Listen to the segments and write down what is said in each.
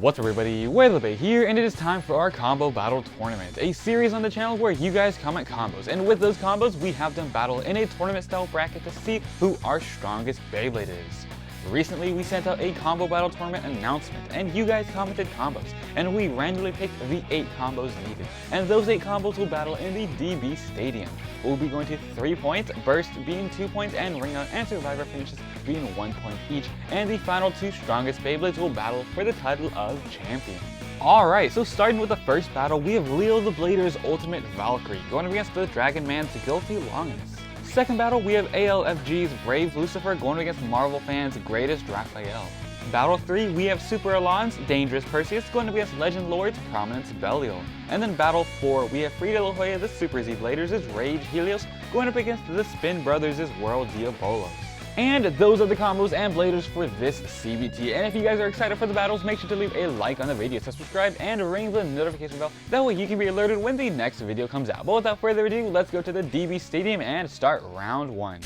What's up everybody, WayoftheBey here, and it is time for our Combo Battle Tournament, a series on the channel where you guys comment combos, and with those combos we have them battle in a tournament style bracket to see who our strongest Beyblade is. Recently we sent out a Combo Battle Tournament announcement, and you guys commented combos, and we randomly picked the 8 combos needed, and those 8 combos will battle in the DB Stadium. We'll be going to 3 points, Burst being 2 points, and Ring Out and Survivor finishes being 1 point each, and the final 2 strongest Beyblades will battle for the title of champion. Alright, so starting with the first battle, we have Leo the Blader's Ultimate Valkyrie going against the Dragon Man's Guilty Longinus. Second battle, we have ALFG's Brave Lucifer going against Marvel Fan's Greatest Raphael. Battle 3, we have Super Elan's Dangerous Perseus going against Legend Lord's Prominence Belial. And then Battle 4, we have Frida La Jolla the Super Z Bladers' Rage Helios going up against the Spin Brothers' World Diabolos. And those are the combos and bladers for this CBT. And if you guys are excited for the battles, make sure to leave a like on the video, subscribe, and ring the notification bell. That way you can be alerted when the next video comes out. But without further ado, let's go to the DB Stadium and start round 1.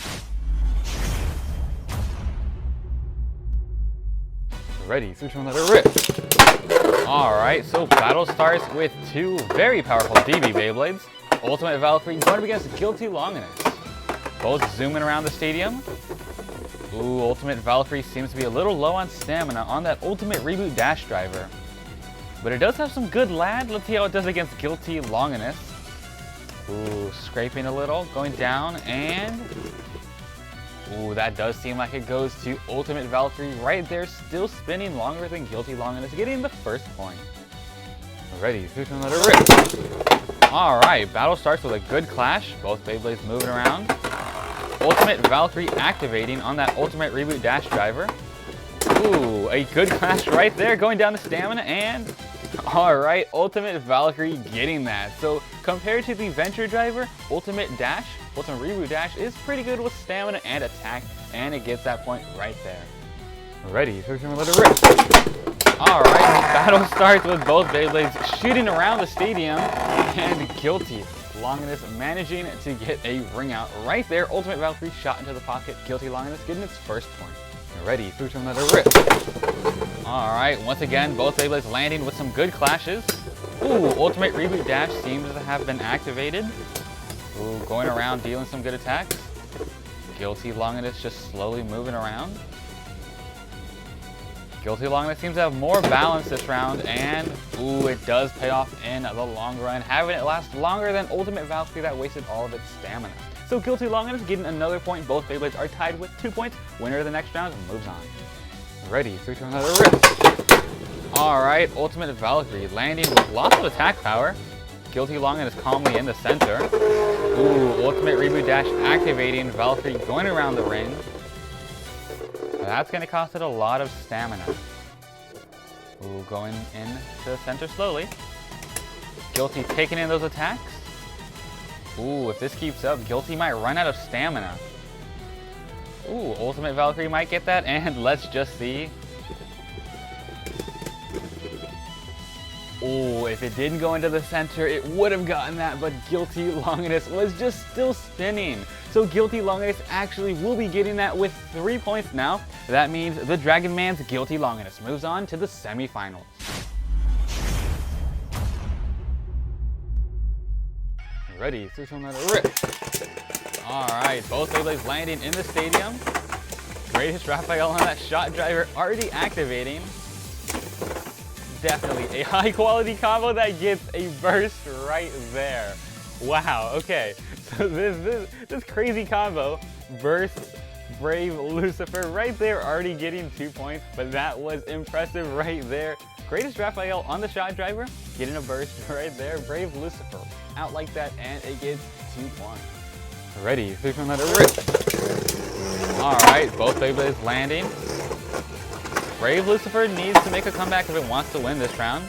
Ready, 3, 2, 1, let it rip. Alright, so battle starts with 2 very powerful DB Beyblades. Ultimate Valkyrie going up against Guilty Longinus. Both zooming around the stadium. Ooh, Ultimate Valkyrie seems to be a little low on stamina on that Ultimate Reboot Dash Driver. But it does have some good lag. Let's see how it does against Guilty Longinus. Ooh, scraping a little, going down, and... Ooh, that does seem like it goes to Ultimate Valkyrie right there, still spinning longer than Guilty Longinus, getting the first point. Ready, 3, 2, 1, let it rip. Alright, battle starts with a good clash, both Beyblades moving around. Ultimate Valkyrie activating on that Ultimate Reboot Dash Driver. Ooh, a good clash right there, going down to stamina, and alright, Ultimate Valkyrie getting that. So compared to the Venture Driver, Ultimate Reboot Dash is pretty good with stamina and attack, and it gets that point right there. Ready, 3, 2, 1, let it rip. Alright, battle starts with both Beyblades shooting around the stadium, and Guilty Longinus managing to get a ring out right there. Ultimate Valkyrie shot into the pocket. Guilty Longinus getting its first point. Ready, 3, 2, 1, let it rip. Alright, once again, both Beyblades landing with some good clashes. Ooh, Ultimate Reboot Dash seems to have been activated. Ooh, going around dealing some good attacks. Guilty Longinus just slowly moving around. Guilty Longinus seems to have more balance this round, and ooh, it does pay off in the long run, having it last longer than Ultimate Valkyrie that wasted all of its stamina. So Guilty Longinus getting another point. Both Beyblades are tied with 2 points. Winner of the next round moves on. Ready, 3, 2, 1, let it rip. Alright, Ultimate Valkyrie landing with lots of attack power. Guilty Longinus calmly in the center. Ooh, Ultimate Reboot Dash activating, Valkyrie going around the ring. That's going to cost it a lot of stamina. Ooh, going into the center slowly. Guilty taking in those attacks. Ooh, if this keeps up, Guilty might run out of stamina. Ooh, Ultimate Valkyrie might get that, and let's just see. Ooh, if it didn't go into the center, it would have gotten that, but Guilty Longinus was just still spinning. So Guilty Longinus actually will be getting that with 3 points now. That means the Dragon Man's Guilty Longinus moves on to the semifinals. Ready, 3, 2, 1, let it rip. Alright, both Beyblades landing in the stadium. Greatest Raphael on that Shot Driver already activating. Definitely a high quality combo that gets a burst right there. Wow, okay, so this crazy combo, Burst, Brave Lucifer right there already getting 2 points, but that was impressive right there. Greatest Raphael on the Shot Driver, getting a burst right there. Brave Lucifer out like that, and it gets 2 points. Ready, 3, 2, 1, let it rip. Alright, both Beyblades landing. Brave Lucifer needs to make a comeback if it wants to win this round.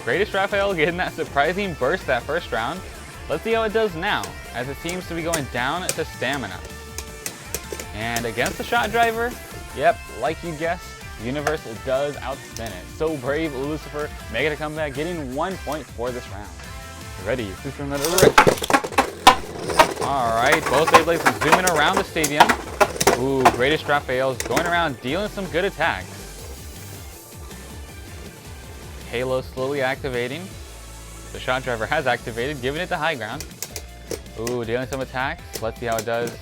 Greatest Raphael getting that surprising burst that first round. Let's see how it does now, as it seems to be going down to stamina. And against the Shot Driver, yep, like you guessed, Universe does outspin it. So Brave Lucifer making a comeback, getting 1 point for this round. Ready, 3, 2, 1, let it rip. Alright, both Beyblades are zooming around the stadium. Ooh, Greatest Raphael's going around dealing some good attacks. Halo slowly activating. The shot driver has activated, giving it the high ground. Ooh, dealing some attacks. Let's see how it does.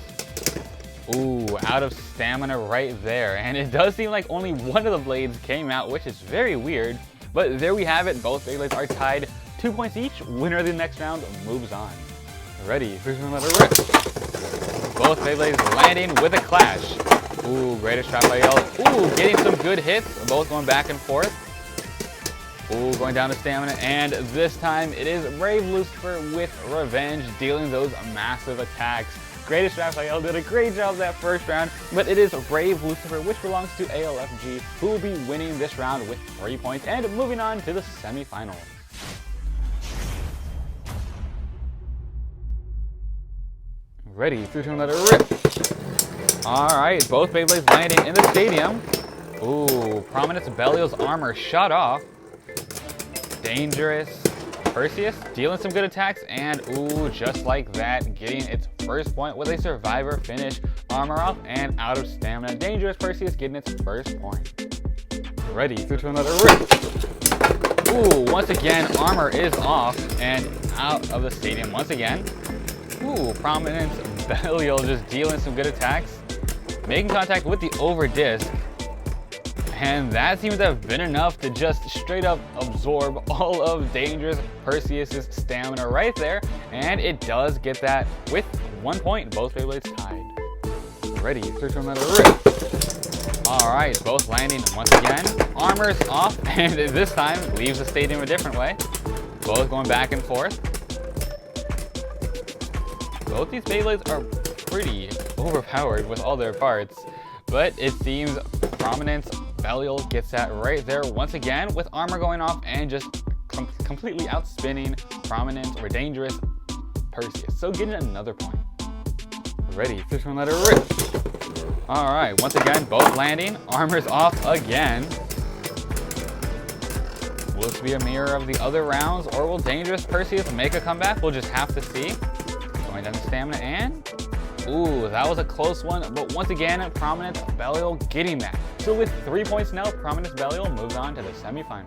Ooh, out of stamina right there. And it does seem like only one of the blades came out, which is very weird. But there we have it. Both Beyblades are tied 2 points each. Winner of the next round moves on. Ready, first one, let it rip. Both Beyblades landing with a clash. Ooh, greatest trap by Yell. Ooh, getting some good hits. Both going back and forth. Ooh, going down to stamina. And this time it is Brave Lucifer with revenge, dealing those massive attacks. Greatest Raphael did a great job that first round, but it is Brave Lucifer, which belongs to ALFG, who will be winning this round with 3 points and moving on to the semifinal. Ready, 3, 2, 1, let it rip. Alright, both Beyblades landing in the stadium. Ooh, Prominence Belial's armor shot off. Dangerous Perseus dealing some good attacks, and ooh, just like that, getting its first point with a survivor finish. Armor off and out of stamina. Dangerous Perseus getting its first point. Ready, 3, 2, 1, let it rip. Ooh, once again, armor is off and out of the stadium once again. Ooh, Prominence Belial just dealing some good attacks, making contact with the over disc. And that seems to have been enough to just straight up absorb all of Dangerous Perseus' stamina right there. And it does get that with 1 point, both Beyblades tied. Ready, 3, 2, 1, let it rip. Alright, both landing once again. Armor's off, and this time leaves the stadium a different way. Both going back and forth. Both these Beyblades are pretty overpowered with all their parts, but it seems Prominence Belial gets that right there once again with armor going off and just completely outspinning Prominence or Dangerous Perseus. So getting another point. Ready, 3, 2, 1, let it rip. Alright, once again, both landing. Armor's off again. Will this be a mirror of the other rounds, or will Dangerous Perseus make a comeback? We'll just have to see. Going down to stamina and... ooh, that was a close one, but once again, Prominence Belial getting that. So with 3 points now, Prominence Belial moves on to the semifinals.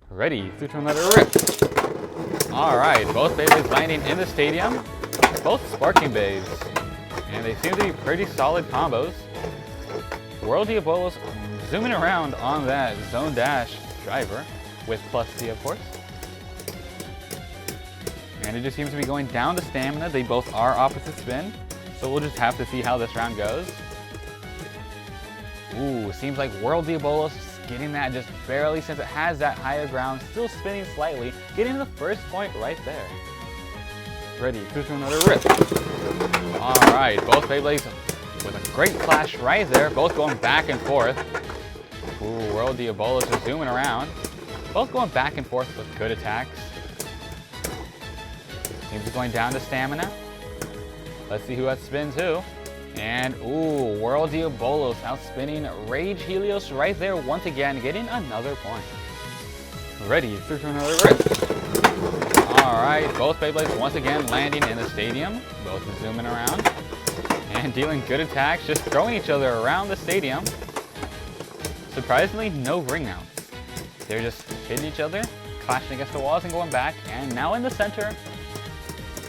Ready, 3, 2, 1, let it rip. Alright, both Beyblades landing in the stadium. Both Sparking Bays. And they seem to be pretty solid combos. World Diabolos zooming around on that Zone Dash driver with plus C, of course. And it just seems to be going down to stamina. They both are opposite spin, so we'll just have to see how this round goes. Ooh, seems like World Diabolos getting that just barely, since it has that higher ground, still spinning slightly, getting the first point right there. Ready, 3, 2, 1, let it rip. Alright, both Beyblades with a great clash right there, both going back and forth. Ooh, World Diabolos just zooming around. Both going back and forth with good attacks. Seems going down to stamina. Let's see who has spins who. And ooh, World Diabolos outspinning Rage Helios right there once again, getting another point. Ready, 3, 2, 1, another rip. Alright, both Beyblades once again landing in the stadium. Both zooming around. And dealing good attacks, just throwing each other around the stadium. Surprisingly, no ring outs. They're just hitting each other, clashing against the walls and going back. And now in the center,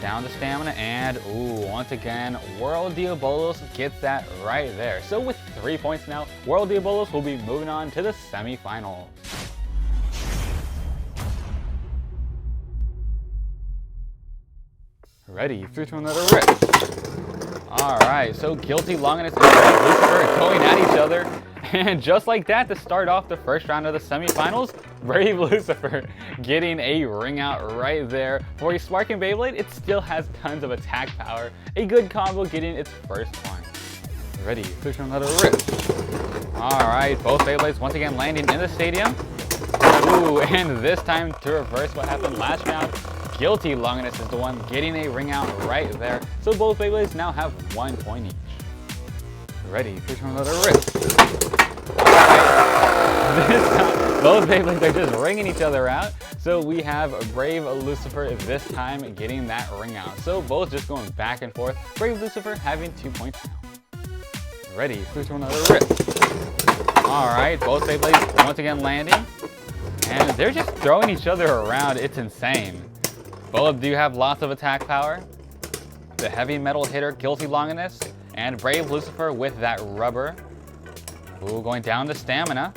down to stamina, and ooh, once again, World Diabolos gets that right there. So with 3 points now, World Diabolos will be moving on to the semifinals. Ready, 3, 2, 1, let it rip. Alright, so Guilty, Longinus, and Lucifer going at each other. And just like that, to start off the first round of the semifinals, Brave Lucifer getting a ring out right there. For a Sparking Beyblade, it still has tons of attack power. A good combo getting its first point. Ready, 3, 2, 1, let it rip. Alright, both Beyblades once again landing in the stadium. Ooh, and this time to reverse what happened last round, Guilty Longinus is the one getting a ring out right there. So both Beyblades now have 1 point each. Ready, 3, 2, 1, let it rip. This time, both Beyblades are just ringing each other out. So we have Brave Lucifer this time getting that ring out. So both just going back and forth. Brave Lucifer having 2 points now. Ready, switch to another rip. Alright, both Beyblades once again landing. And they're just throwing each other around. It's insane. Both do have lots of attack power. The heavy metal hitter, Guilty Longinus, and Brave Lucifer with that rubber. Ooh, going down to stamina.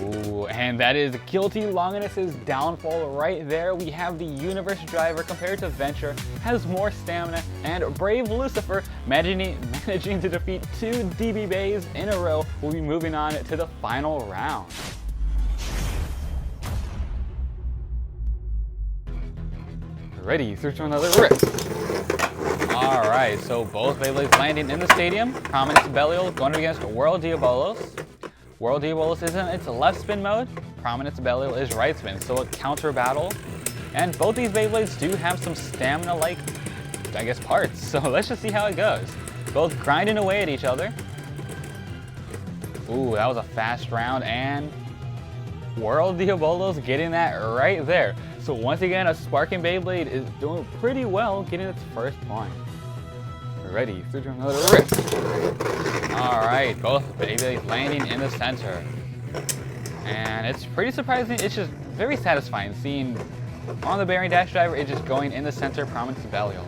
Ooh, and that is Guilty Longinus's downfall right there. We have the Universe Driver compared to Venture, has more stamina, and Brave Lucifer managing to defeat 2 DeNA in a row. Will be moving on to the final round. Ready, switch to another rip. Alright, so both Beyblades landing in the stadium. Prominence Belial going against World Diabolos. World Diabolos is in its left spin mode. Prominence Belial is right spin, so a counter battle. And both these Beyblades do have some stamina-like, I guess, parts. So let's just see how it goes. Both grinding away at each other. Ooh, that was a fast round, and World Diabolos getting that right there. So once again, a Sparking Beyblade is doing pretty well, getting its first point. Ready, switch to another rip. Alright, both Beyblades landing in the center. And it's pretty surprising, it's just very satisfying seeing on the bearing dash driver, it's just going in the center, Prominence Belial.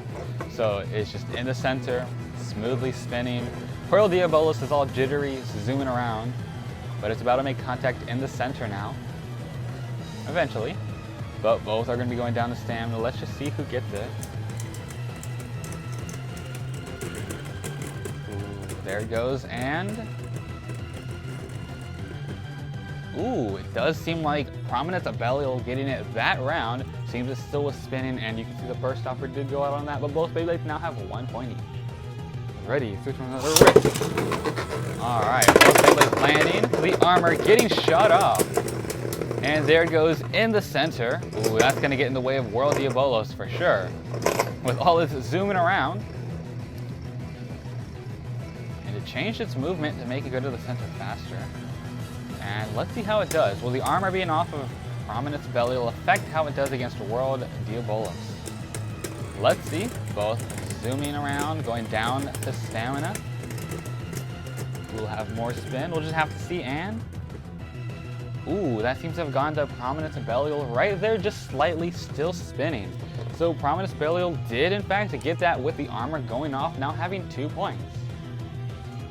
So it's just in the center, smoothly spinning. World Diabolos is all jittery, zooming around, but it's about to make contact in the center now. Eventually. But both are going to be going down to stamina. Let's just see who gets it. Ooh, there it goes, and ooh, it does seem like Prominence Belial getting it that round. Seems it still was spinning, and you can see the burst stopper did go out on that, but both Beyblades now have 1 point each. Ready, switch to another rip. Alright, both Beyblades landing. The armor getting shut off. And there it goes in the center. Ooh, that's going to get in the way of World Diabolos for sure. With all this zooming around. And it changed its movement to make it go to the center faster. And let's see how it does. Will the armor being off of Prominence Belial affect how it does against World Diabolos? Let's see. Both zooming around, going down to stamina. We'll have more spin. We'll just have to see, and ooh, that seems to have gone to Prominence Belial right there, just slightly still spinning. So Prominence Belial did in fact get that with the armor going off, now having 2 points.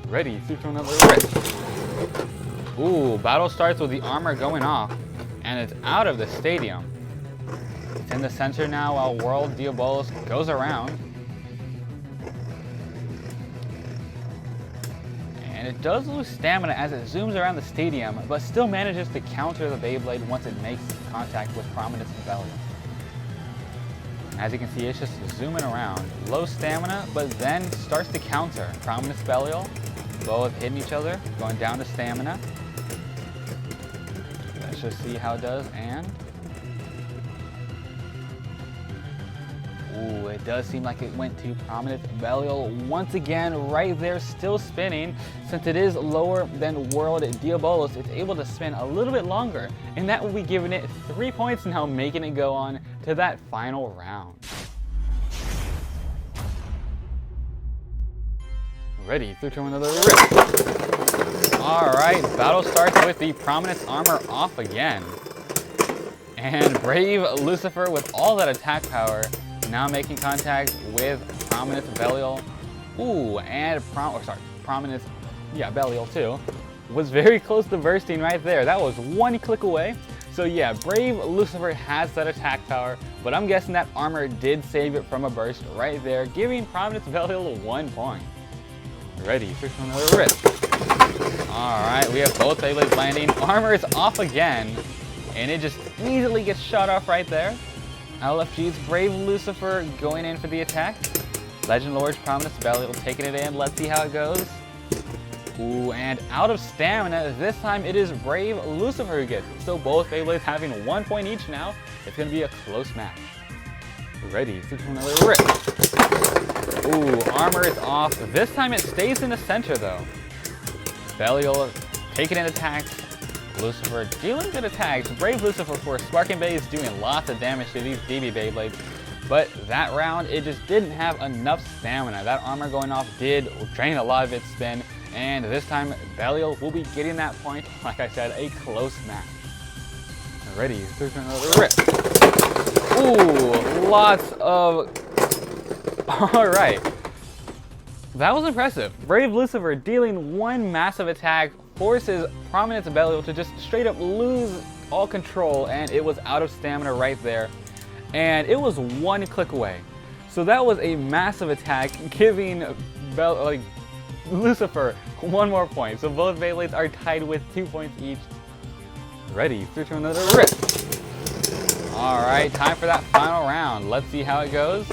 Ready, switch to another rip. Ooh, battle starts with the armor going off, and it's out of the stadium. It's in the center now while World Diabolos goes around. And it does lose stamina as it zooms around the stadium, but still manages to counter the Beyblade once it makes contact with Prominence Belial. As you can see, it's just zooming around. Low stamina, but then starts to counter. Prominence Belial, both hitting each other, going down to stamina. Let's just see how it does, and ooh, it does seem like it went to Prominence Belial once again, right there, still spinning. Since it is lower than World Diabolos, it's able to spin a little bit longer, and that will be giving it 3 points now, making it go on to that final round. Ready, switch to another rip. Alright, battle starts with the Prominence armor off again. And Brave Lucifer with all that attack power, now making contact with Prominence Belial. Ooh, and Prominence, yeah, Belial too, was very close to bursting right there. That was 1 click away. So yeah, Brave Lucifer has that attack power, but I'm guessing that armor did save it from a burst right there, giving Prominence Belial 1 point. Ready, switch to another rip. Alright, we have both Beyblades landing. Armor is off again, and it just easily gets shot off right there. LFG's Brave Lucifer going in for the attack. Legend Lord's Prominence Belial taking it in. Let's see how it goes. Ooh, and out of stamina. This time it is Brave Lucifer who gets it. So both Beyblades having 1 point each now. It's going to be a close match. Ready, switch to another rip. Ooh, armor is off. This time it stays in the center though. Belial taking in attacks. Lucifer dealing good attacks. Brave Lucifer for Sparking Bey is doing lots of damage to these DB Beyblades. but that round it just didn't have enough stamina. That armor going off did drain a lot of its spin, and this time Belial will be getting that point. Like I said, a close match. Ready, through to another rip. Ooh, lots of... Alright. That was impressive. Brave Lucifer dealing one massive attack forces Prominence Belial to just straight up lose all control, and it was out of stamina right there. And it was one click away. So that was a massive attack, giving Lucifer one more point. So both Beyblades are tied with 2 points each. Ready, through to another rip. Alright, time for that final round. Let's see how it goes.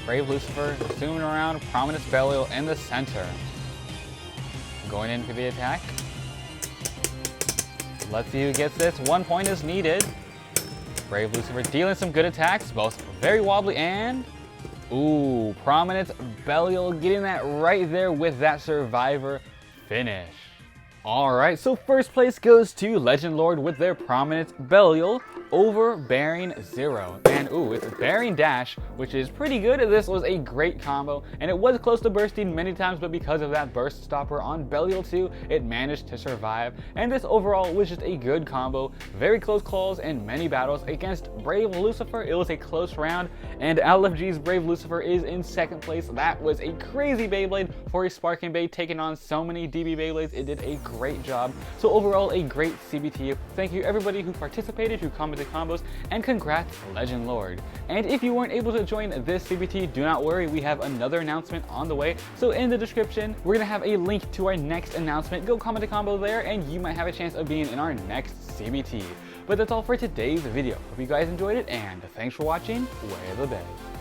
Brave Lucifer zooming around Prominence Belial in the center. Going in for the attack. Let's see who gets this. 1 point is needed. Brave Lucifer dealing some good attacks, both very wobbly and... Ooh, Prominence Belial getting that right there with that survivor finish. Alright, so first place goes to Legend Lord with their Prominence Belial over Bearing Zero. And ooh, it's Bearing Dash, which is pretty good. This was a great combo, and it was close to bursting many times, but because of that burst stopper on Belial 2, it managed to survive. And this overall was just a good combo. Very close calls in many battles against Brave Lucifer. It was a close round, and LFG's Brave Lucifer is in second place. That was a crazy Beyblade for a Sparking Bey, taking on so many DB Beyblades. It did a great job. So overall, a great CBT. Thank you everybody who participated, who commented combos, and congrats Legend Lord. And if you weren't able to join this CBT, do not worry, we have another announcement on the way. So in the description, we're gonna have a link to our next announcement. Go comment a combo there, and you might have a chance of being in our next CBT. But that's all for today's video. Hope you guys enjoyed it, and thanks for watching Way of the Bay.